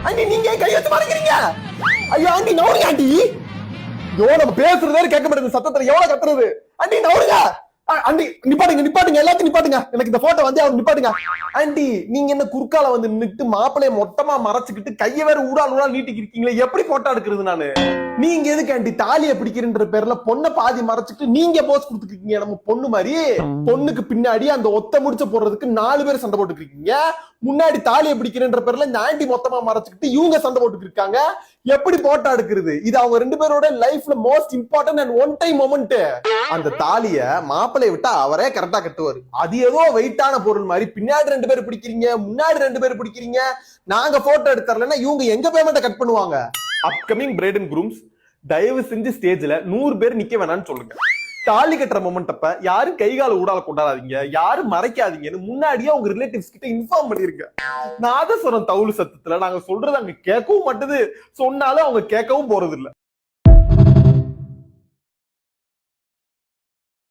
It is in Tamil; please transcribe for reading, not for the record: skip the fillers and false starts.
ஆண்டி நீங்க கை வச்சு மறைக்கிறீங்க. ஐயோ ஆண்டி நவுருங்க ஆண்டி. ஐயோ நம்ம பேசுறதே கேட்க மாட்டேங்குது, சத்தத்துல எவ்வளவு கத்துறது. ஆண்டி நவுருங்க. ஆண்டி நிப்பாட்டுங்க நிப்பாட்டுங்க, எல்லாத்தையும் நிப்பாட்டுங்க. எனக்கு இந்த போட்டோ வந்து அவர் நிப்பாட்டுங்க. ஆண்டி நீங்க என்ன குறுக்கால வந்து நின்னுட்டு மாப்பிளைய மொத்தமா மறைச்சுக்கிட்டு கைய வேற ஊடால் நீட்டிக்கு இருக்கீங்களே, எப்படி போட்டோ எடுக்கிறது நானு? நீங்க எதுக்கு ஆண்டி தாலியை பிடிக்கிறன்ற பேர்ல பொண்ணை பாதி மறைச்சிட்டு நீங்க போஸ் கொடுத்துருக்கீங்க நம்ம பொண்ணு மாதிரி? பொண்ணுக்கு பின்னாடி அந்த ஒத்த முடிச்ச போடுறதுக்கு 4 பேர் சண்டை போட்டுருக்கீங்க. முன்னாடி தாலியை பிடிக்கிறன்ற பேர்ல இந்த ஆண்டி மொத்தமா மறைச்சுக்கிட்டு இவங்க சண்டை போட்டு இருக்காங்க. எப்படி போட்டோ எடுக்கிறது? இது அவங்க 2 பேரோட லைஃப்ல most important and one time moment. அந்த தாலிய மாப்பிளைய விட்டா அவரே கரெக்டா கட்டுவாரு. அது ஏதோ வெயிட்டான பொருள் மாதிரி பின்னாடி 2 பேர் பிடிக்கிறீங்க, முன்னாடி 2 பேர் பிடிக்கிறீங்க. நாங்க போட்டோ எடுத்துறலன்னா இவங்க எங்க பேமெண்ட்டை கட் பண்ணுவாங்க? அப்கமிங் பிரைட் அண்ட் குரூம்ஸ், தயவு செஞ்சு ஸ்டேஜ்ல 100 பேர் நிக்க வேணாம்னு சொல்லுங்க. தாலி கட்டுற மொமெண்ட் அப்ப யாரும் கைகால ஊடால கொண்டாடாதீங்க, யாரும் மறைக்காதீங்கன்னு முன்னாடியே உங்க ரிலேட்டிவ்ஸ் கிட்ட இன்ஃபார்ம் பண்ணிருங்க. நாதஸ்வரம் தவுளு சத்தத்துல நாங்க சொல்றது அங்க கேட்கவும் மாட்டுது, சொன்னாலும் அவங்க கேட்கவும் போறது இல்ல.